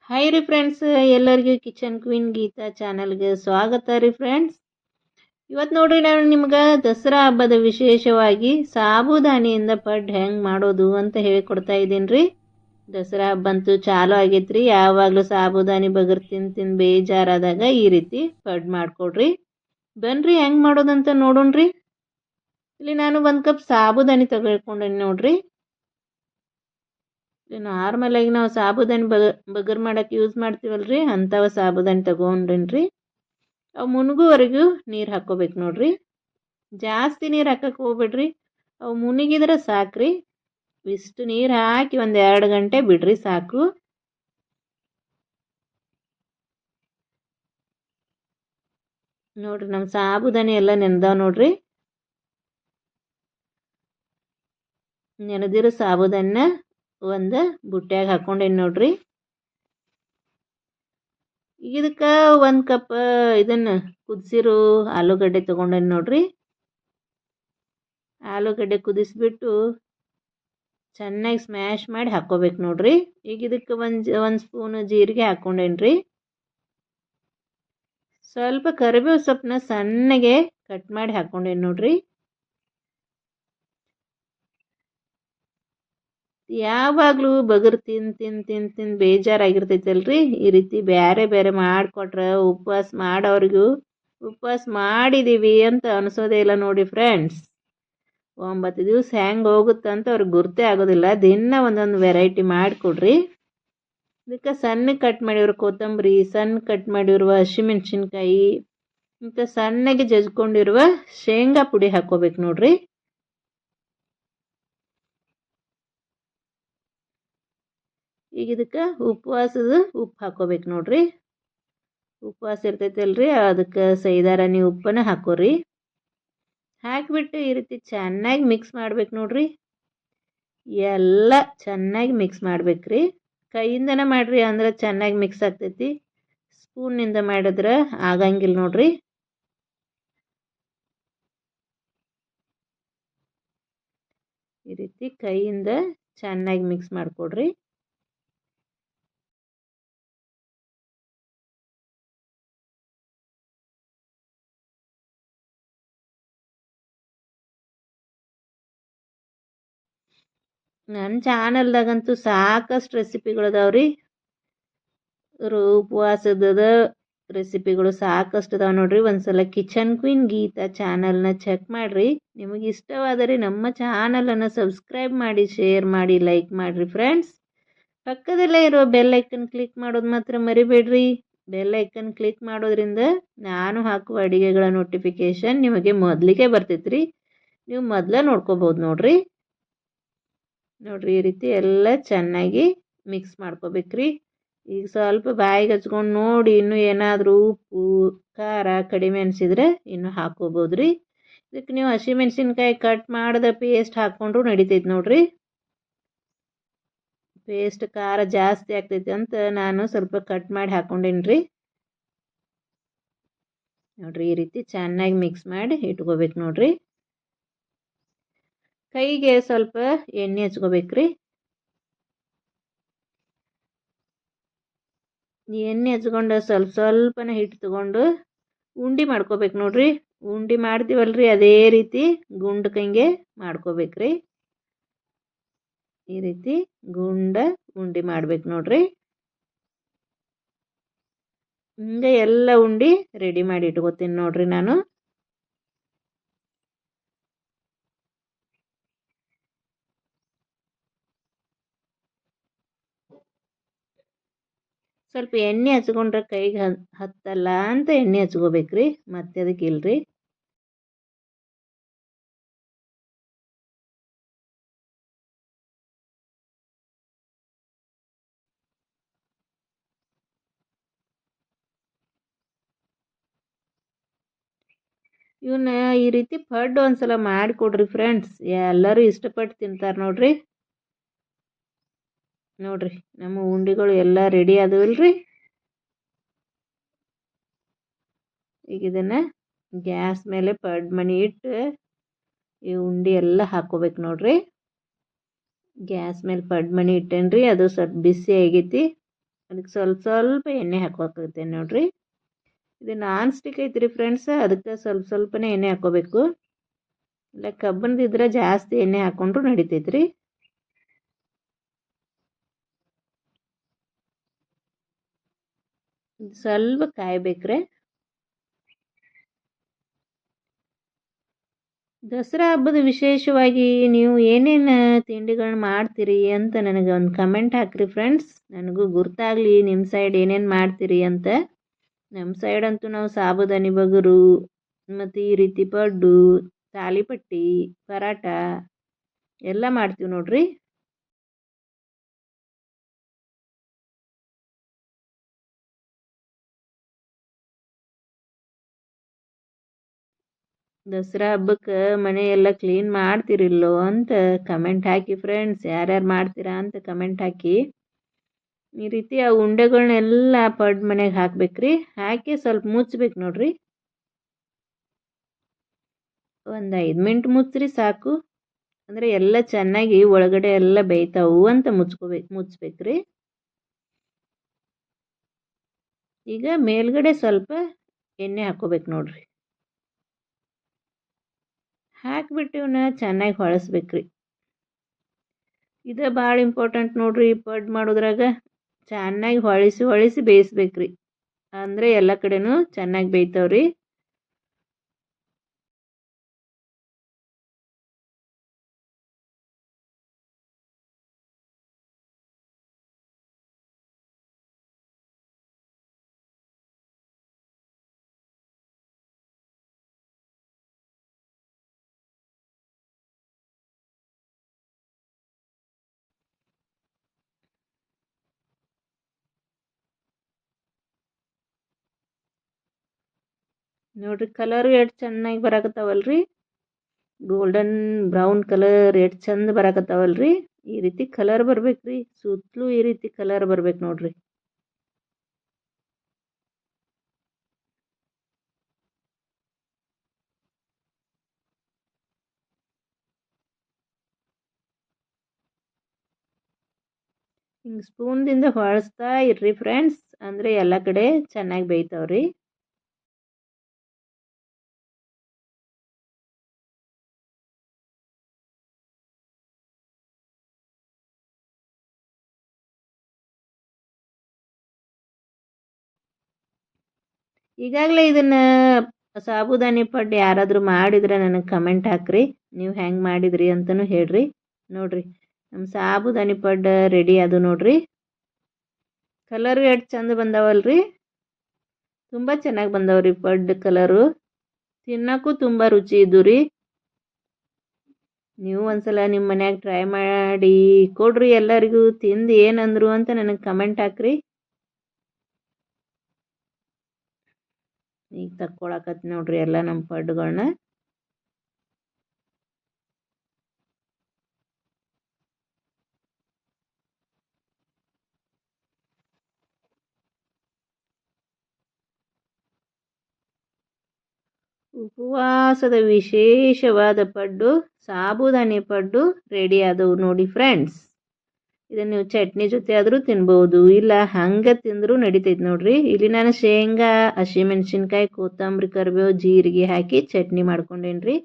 Hi ರೀ friends, ಎಲ್ಲರಿಗೂ kitchen queen Geetha ಚಾನಲ್ಗೆ ಸ್ವಾಗತ ರೀ ಫ್ರೆಂಡ್ಸ್. ಇವತ್ತು ನೋಡ್ರಿ, ನಾನು ನಿಮ್ಗೆ ದಸರಾ ಹಬ್ಬದ ವಿಶೇಷವಾಗಿ ಸಾಬುದಾನಿಯಿಂದ ಪಡ್ಡು ಹೆಂಗೆ ಮಾಡೋದು ಅಂತ ಹೇಳಿಕೊಡ್ತಾ ಇದ್ದೀನಿ ರೀ. ದಸರಾ ಹಬ್ಬ ಅಂತೂ ಚಾಲು ಆಗೈತ್ರಿ. ಯಾವಾಗಲೂ ಸಾಬುದಾನಿ ಬಗರ್ ತಿಂದು ಬೇಜಾರಾದಾಗ ಈ ರೀತಿ ಪಡ್ಡು ಮಾಡಿಕೊಡ್ರಿ. ಬನ್ರಿ ಹೆಂಗೆ ಮಾಡೋದಂತ ನೋಡೋಣ್ರಿ. ಇಲ್ಲಿ ನಾನು 1 ಕಪ್ ಸಾಬುದಾನಿ ತಗೊಳ್ಕೊಂಡೇನಿ ನೋಡ್ರಿ. ನಾರ್ಮಲ್ ಆಗಿ ನಾವು ಸಾಬುದಾನಿ ಬಗರ್ ಮಾಡಕ್ಕೆ ಯೂಸ್ ಮಾಡ್ತೀವಲ್ರಿ, ಅಂಥವ ಸಾಬುದಾನಿ ತಗೊಂಡ್ರಿ. ಅವು ಮುನುಗುವರೆಗೂ ನೀರು ಹಾಕ್ಕೋಬೇಕು ನೋಡ್ರಿ. ಜಾಸ್ತಿ ನೀರು ಹಾಕಕ್ಕೆ ಹೋಗ್ಬೇಡ್ರಿ, ಅವು ಮುನಿಗಿದ್ರೆ ಸಾಕ್ರಿ. ಇಷ್ಟು ನೀರು ಹಾಕಿ 1-2 ಗಂಟೆ ಬಿಡ್ರಿ ಸಾಕು. ನೋಡ್ರಿ, ನಮ್ಮ ಸಾಬುದಾನಿ ಎಲ್ಲ ನೆನೆದಾವ ನೋಡ್ರಿ. ನೆನೆದಿರೋ ಸಾಬುದಾನಿನ ಒಂದು ಬುಟ್ಟ್ಯಾಗ ಹಾಕ್ಕೊಂಡೇನಿ ನೋಡ್ರಿ. ಇದಕ್ಕೆ 1 ಕಪ್ ಇದನ್ನು ಕುದಿಸಿರೋ ಆಲೂಗಡ್ಡೆ ತೊಗೊಂಡೇನಿ ನೋಡ್ರಿ. ಆಲೂಗಡ್ಡೆ ಕುದಿಸ್ಬಿಟ್ಟು ಚೆನ್ನಾಗಿ ಸ್ಮ್ಯಾಶ್ ಮಾಡಿ ಹಾಕ್ಕೋಬೇಕು ನೋಡ್ರಿ. ಈಗ ಇದಕ್ಕೆ ಒಂದು ಸ್ಪೂನ್ ಜೀರಿಗೆ ಹಾಕ್ಕೊಂಡೇನ್ರಿ. ಸ್ವಲ್ಪ ಕರಿಬೇವು ಸೊಪ್ಪನ್ನ ಸಣ್ಣಗೆ ಕಟ್ ಮಾಡಿ ಹಾಕ್ಕೊಂಡೇನಿ ನೋಡ್ರಿ. ಯಾವಾಗಲೂ ಬಗರ್ ತಿಂದು ಬೇಜಾರಾಗಿರ್ತೈತಲ್ರಿ. ಈ ರೀತಿ ಬೇರೆ ಬೇರೆ ಮಾಡಿಕೊಟ್ರೆ ಉಪವಾಸ ಮಾಡೋರಿಗೂ ಉಪವಾಸ ಮಾಡಿದ್ದೀವಿ ಅಂತ ಅನಿಸೋದೇ ಇಲ್ಲ ನೋಡಿ ಫ್ರೆಂಡ್ಸ್. 9 ದಿವಸ ಹೆಂಗೆ ಹೋಗುತ್ತಂತ ಅವ್ರಿಗೆ ಗುರ್ತೇ ಆಗೋದಿಲ್ಲ. ದಿನ ಒಂದೊಂದು ವೆರೈಟಿ ಮಾಡಿಕೊಡ್ರಿ. ಇದಕ್ಕೆ ಸಣ್ಣ ಕಟ್ ಮಾಡಿರೋ ಕೊತ್ತಂಬರಿ, ಸಣ್ಣ ಕಟ್ ಮಾಡಿರುವ ಹಸಿಮೆಣ್ಸಿನ್ಕಾಯಿ ಮತ್ತು ಸಣ್ಣಗೆ ಜಜ್ಕೊಂಡಿರುವ ಶೇಂಗಾ ಪುಡಿ ಹಾಕ್ಕೋಬೇಕು ನೋಡ್ರಿ. ಈಗ ಇದಕ್ಕೆ ಉಪವಾಸದ ಉಪ್ಪು ಹಾಕ್ಕೋಬೇಕು ನೋಡ್ರಿ. ಉಪವಾಸ ಇರ್ತೈತಲ್ರಿ, ಅದಕ್ಕೆ ಸೈದಾರಾಣಿ ಉಪ್ಪನ್ನ ಹಾಕೋರಿ. ಹಾಕಿಬಿಟ್ಟು ಈ ರೀತಿ ಚೆನ್ನಾಗಿ ಮಿಕ್ಸ್ ಮಾಡ್ಬೇಕು ನೋಡ್ರಿ. ಎಲ್ಲ ಚೆನ್ನಾಗಿ ಮಿಕ್ಸ್ ಮಾಡ್ಬೇಕ್ರಿ. ಕೈಯಿಂದನೇ ಮಾಡಿರಿ, ಅಂದ್ರೆ ಚೆನ್ನಾಗಿ ಮಿಕ್ಸ್ ಆಗ್ತೈತಿ. ಸ್ಪೂನ್ನಿಂದ ಮಾಡಿದ್ರೆ ಆಗಂಗಿಲ್ಲ ನೋಡ್ರಿ. ಈ ರೀತಿ ಕೈಯಿಂದ ಚೆನ್ನಾಗಿ ಮಿಕ್ಸ್ ಮಾಡಿಕೊಡ್ರಿ. ನನ್ನ ಚಾನಲ್ದಾಗಂತೂ ಸಾಕಷ್ಟು ರೆಸಿಪಿಗಳದಾವ್ರಿ. ಉಪವಾಸದ ರೆಸಿಪಿಗಳು ಸಾಕಷ್ಟು ಅದಾವೆ ನೋಡ್ರಿ. ಒಂದ್ಸಲ ಕಿಚನ್ ಕ್ವೀನ್ ಗೀತಾ ಚಾನಲ್ನ ಚೆಕ್ ಮಾಡಿರಿ. ನಿಮಗೆ ಇಷ್ಟವಾದರೆ ನಮ್ಮ ಚಾನಲನ್ನು ಸಬ್ಸ್ಕ್ರೈಬ್ ಮಾಡಿ, ಶೇರ್ ಮಾಡಿ, ಲೈಕ್ ಮಾಡಿರಿ ಫ್ರೆಂಡ್ಸ್. ಪಕ್ಕದಲ್ಲೇ ಇರೋ ಬೆಲ್ ಐಕನ್ ಕ್ಲಿಕ್ ಮಾಡೋದು ಮಾತ್ರ ಮರಿಬೇಡ್ರಿ. ಬೆಲ್ ಐಕನ್ ಕ್ಲಿಕ್ ಮಾಡೋದ್ರಿಂದ ನಾನು ಹಾಕುವ ಅಡುಗೆಗಳ ನೋಟಿಫಿಕೇಷನ್ ನಿಮಗೆ ಮೊದಲಿಗೆ ಬರ್ತೈತ್ರಿ. ನೀವು ಮೊದಲೇ ನೋಡ್ಕೋಬೋದು ನೋಡ್ರಿ. ಈ ರೀತಿ ಎಲ್ಲ ಚೆನ್ನಾಗಿ ಮಿಕ್ಸ್ ಮಾಡ್ಕೋಬೇಕ್ರಿ. ಈಗ ಸ್ವಲ್ಪ ಬಾಯಿಗೆ ಹಚ್ಕೊಂಡು ನೋಡಿ, ಇನ್ನೂ ಏನಾದರೂ ಉಪ್ಪು ಖಾರ ಕಡಿಮೆ ಅನಿಸಿದ್ರೆ ಇನ್ನೂ ಹಾಕ್ಕೋಬೋದ್ರಿ. ಇದಕ್ಕೆ ನೀವು ಹಸಿಮೆಣ್ಸಿನ್ಕಾಯಿ ಕಟ್ ಮಾಡಿದ ಪೇಸ್ಟ್ ಹಾಕ್ಕೊಂಡ್ರು ನಡಿತೈತೆ ನೋಡ್ರಿ. ಪೇಸ್ಟ್ ಖಾರ ಜಾಸ್ತಿ ಆಗ್ತೈತಿ ಅಂತ ನಾನು ಸ್ವಲ್ಪ ಕಟ್ ಮಾಡಿ ಹಾಕ್ಕೊಂಡೇನಿ ರೀ. ನೋಡ್ರಿ, ಈ ರೀತಿ ಚೆನ್ನಾಗಿ ಮಿಕ್ಸ್ ಮಾಡಿ ಇಟ್ಕೋಬೇಕು ನೋಡ್ರಿ. ಕೈಗೆ ಸ್ವಲ್ಪ ಎಣ್ಣೆ ಹಚ್ಕೋಬೇಕ್ರಿ. ಎಣ್ಣೆ ಹಚ್ಕೊಂಡು ಸ್ವಲ್ಪನೇ ಹಿಟ್ಟು ತಗೊಂಡು ಉಂಡೆ ಮಾಡ್ಕೋಬೇಕು ನೋಡ್ರಿ. ಉಂಡೆ ಮಾಡ್ತೀವಲ್ರಿ, ಅದೇ ರೀತಿ ಗುಂಡ್ಕಂಗೆ ಮಾಡ್ಕೋಬೇಕ್ರಿ. ಈ ರೀತಿ ಉಂಡೆ ಮಾಡ್ಬೇಕು ನೋಡ್ರಿ. ಹಿಂಗೆ ಎಲ್ಲ ಉಂಡೆ ರೆಡಿ ಮಾಡಿ ಇಟ್ಕೋತೀನಿ ನೋಡ್ರಿ ನಾನು. ಸ್ವಲ್ಪ ಎಣ್ಣೆ ಹಚ್ಕೊಂಡ್ರೆ ಕೈಗೆ ಹತ್ತಲ್ಲ ಅಂತ ಎಣ್ಣೆ ಹಚ್ಕೋಬೇಕ್ರಿ, ಮತ್ತೆ ಅದಕ್ಕೆ ಇಲ್ರಿ. ಇವನ್ನ ಈ ರೀತಿ ಪಡ್ಡು ಒಂದ್ಸಲ ಮಾಡಿಕೊಡ್ರಿ ಫ್ರೆಂಡ್ಸ್. ಎಲ್ಲರೂ ಇಷ್ಟಪಟ್ಟು ತಿಂತಾರೆ ನೋಡ್ರಿ. ನಮ್ಮ ಉಂಡೆಗಳು ಎಲ್ಲ ರೆಡಿ ಆದವಲ್ರಿ. ಈಗ ಇದನ್ನು ಗ್ಯಾಸ್ ಮೇಲೆ ಪಡ್ಡು ಮಣಿ ಇಟ್ಟು ಈ ಉಂಡೆ ಎಲ್ಲ ಹಾಕ್ಕೋಬೇಕು ನೋಡ್ರಿ. ಗ್ಯಾಸ್ ಮೇಲೆ ಪಡ್ಡು ಮಣಿ ಇಟ್ಟೇನ್ರಿ, ಅದು ಸ್ವಲ್ಪ ಬಿಸಿ ಆಗೈತಿ. ಅದಕ್ಕೆ ಸ್ವಲ್ಪ ಸ್ವಲ್ಪ ಎಣ್ಣೆ ಹಾಕೋಬೇಕಾಗುತ್ತೆ ನೋಡಿರಿ. ಇದು ನಾನ್ ಸ್ಟಿಕ್ ಐತ್ರಿ ಫ್ರೆಂಡ್ಸ್, ಅದಕ್ಕೆ ಸ್ವಲ್ಪ ಸ್ವಲ್ಪನೇ ಎಣ್ಣೆ ಹಾಕೋಬೇಕು. ಇಲ್ಲ ಕಬ್ಬಣದಿದ್ರೆ ಜಾಸ್ತಿ ಎಣ್ಣೆ ಹಾಕ್ಕೊಂಡ್ರು ನಡಿತೈತ್ರಿ. ಸ್ವಲ್ಪ ಕಾಯ್ಬೇಕ್ರೆ. ದಸರಾ ಹಬ್ಬದ ವಿಶೇಷವಾಗಿ ನೀವು ಏನೇನು ತಿಂಡಿಗಳನ್ನ ಮಾಡ್ತೀರಿ ಅಂತ ನನಗೆ ಒಂದು ಕಮೆಂಟ್ ಹಾಕ್ರಿ ಫ್ರೆಂಡ್ಸ್, ನನಗೂ ಗುರ್ತಾಗಲಿ ನಿಮ್ಮ ಸೈಡ್ ಏನೇನು ಮಾಡ್ತೀರಿ ಅಂತ. ನಮ್ಮ ಸೈಡ್ ಅಂತೂ ನಾವು ಸಾಬುದಾನಿ ಬಗರು ಮತ್ತು ಈ ರೀತಿ ಪಡ್ಡು, ತಾಲಿಪಟ್ಟಿ, ಪರಾಟ ಎಲ್ಲ ಮಾಡ್ತೀವಿ ನೋಡ್ರಿ. ದಸರಾ ಹಬ್ಬಕ್ಕೆ ಮನೆ ಎಲ್ಲ ಕ್ಲೀನ್ ಮಾಡ್ತಿರಿಲ್ಲೋ ಅಂತ ಕಮೆಂಟ್ ಹಾಕಿ ಫ್ರೆಂಡ್ಸ್. ಯಾರ್ಯಾರು ಮಾಡ್ತೀರಾ ಅಂತ ಕಮೆಂಟ್ ಹಾಕಿ. ಈ ರೀತಿ ಆ ಉಂಡೆಗಳನ್ನೆಲ್ಲ ಪಡ್ ಮನೆಗೆ ಹಾಕ್ಬೇಕ್ರಿ. ಹಾಕಿ ಸ್ವಲ್ಪ ಮುಚ್ಚಬೇಕು ನೋಡ್ರಿ. ಒಂದು 5 ಮಿನಿಟ್ ಮುಚ್ಚ್ರಿ ಸಾಕು. ಅಂದರೆ ಎಲ್ಲ ಚೆನ್ನಾಗಿ ಒಳಗಡೆ ಎಲ್ಲ ಬೇಯ್ತಾವು ಅಂತ ಮುಚ್ಚಬೇಕ್ರಿ. ಈಗ ಮೇಲ್ಗಡೆ ಸ್ವಲ್ಪ ಎಣ್ಣೆ ಹಾಕೋಬೇಕು ನೋಡ್ರಿ. ಹಾಕಿಬಿಟ್ಟು ಇವನ್ನ ಚೆನ್ನಾಗಿ ಹೊಳಸ್ಬೇಕ್ರಿ. ಇದು ಭಾಳ ಇಂಪಾರ್ಟೆಂಟ್ ನೋಡ್ರಿ. ಪಡ್ ಮಾಡೋದ್ರಾಗ ಚೆನ್ನಾಗಿ ಹೊಳಿಸಿ ಬೇಯಿಸ್ಬೇಕ್ರಿ. ಅಂದರೆ ಎಲ್ಲ ಕಡೆನೂ ಚೆನ್ನಾಗಿ ಬೇಯ್ತಾವ್ರಿ. ನೋಡ್ರಿ ಕಲರ್ ಎಷ್ಟು ಚೆನ್ನಾಗಿ ಬರಾಕತ್ತಾವಲ್ರಿ. ಗೋಲ್ಡನ್ ಬ್ರೌನ್ ಕಲರ್ ಎಷ್ಟು ಚಂದ ಬರಾಕತ್ತಾವಲ್ರಿ. ಈ ರೀತಿ ಕಲರ್ ಬರ್ಬೇಕ್ರಿ. ಸುತ್ತಲೂ ಈ ರೀತಿ ಕಲರ್ ಬರ್ಬೇಕು ನೋಡ್ರಿ. ಹಿಂಗೆ ಸ್ಪೂನ್ದಿಂದ ಹೊಳಿಸ್ತಾ ಇರ್ರಿ ಫ್ರೆಂಡ್ಸ್, ಅಂದರೆ ಎಲ್ಲ ಕಡೆ ಚೆನ್ನಾಗಿ ಬೇಯ್ತಾವ್ರಿ. ಈಗಾಗಲೇ ಇದನ್ನು ಸಾಬುದಾನಿ ಪಡ್ಡು ಯಾರಾದರೂ ಮಾಡಿದ್ರೆ ನನಗೆ ಕಮೆಂಟ್ ಹಾಕ್ರಿ. ನೀವು ಹೆಂಗೆ ಮಾಡಿದ್ರಿ ಅಂತಲೂ ಹೇಳ್ರಿ. ನೋಡ್ರಿ ನಮ್ಮ ಸಾಬುದಾನಿ ಪಡ್ಡು ರೆಡಿ ಅದು ನೋಡ್ರಿ. ಕಲರು ಎಷ್ಟು ಚಂದ ಬಂದಾವಲ್ರಿ. ತುಂಬ ಚೆನ್ನಾಗಿ ಬಂದವ್ರಿ ಪಡ್ಡು ಕಲರು. ತಿನ್ನೋಕ್ಕೂ ತುಂಬ ರುಚಿ ಇದ್ದು ರೀ. ನೀವು ಒಂದ್ಸಲ ನಿಮ್ಮ ಮನ್ಯಾಗ ಟ್ರೈ ಮಾಡಿ ಕೊಡ್ರಿ ಎಲ್ಲರಿಗೂ. ತಿಂದು ಏನಂದ್ರು ಅಂತ ನನಗೆ ಕಮೆಂಟ್ ಹಾಕ್ರಿ. ಈಗ ತಕ್ಕೊಳಕತ್ತಿ ನೋಡ್ರಿ ಎಲ್ಲ ನಮ್ಮ ಪಡ್ಡುಗಳನ್ನ. ಉಪವಾಸದ ವಿಶೇಷವಾದ ಪಡ್ಡು ಸಾಬುದಾನಿ ಪಡ್ಡು ರೆಡಿ ಆದವು ನೋಡಿ ಫ್ರೆಂಡ್ಸ್. ಇದನ್ನು ನೀವು ಚಟ್ನಿ ಜೊತೆ ಆದರೂ ತಿನ್ಬೋದು, ಇಲ್ಲ ಹಂಗೆ ತಿಂದರೂ ನಡಿತೈತೆ ನೋಡ್ರಿ. ಇಲ್ಲಿ ನಾನು ಶೇಂಗಾ, ಹಸಿಮೆಣ್ಸಿನ್ಕಾಯಿ, ಕೊತ್ತಂಬರಿ, ಕರಿಬೇವು, ಜೀರಿಗೆ ಹಾಕಿ ಚಟ್ನಿ ಮಾಡ್ಕೊಂಡೇನ್ರಿ.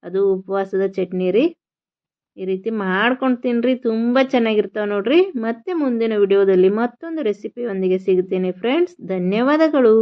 ಅದು ಉಪವಾಸದ ಚಟ್ನಿ ರೀ. ಈ ರೀತಿ ಮಾಡ್ಕೊಂಡು ತಿನ್ನಿರಿ, ತುಂಬ ಚೆನ್ನಾಗಿರ್ತಾವೆ ನೋಡ್ರಿ. ಮತ್ತೆ ಮುಂದಿನ ವಿಡಿಯೋದಲ್ಲಿ ಮತ್ತೊಂದು ರೆಸಿಪಿಯೊಂದಿಗೆ ಸಿಗುತ್ತೇನೆ ಫ್ರೆಂಡ್ಸ್. ಧನ್ಯವಾದಗಳು.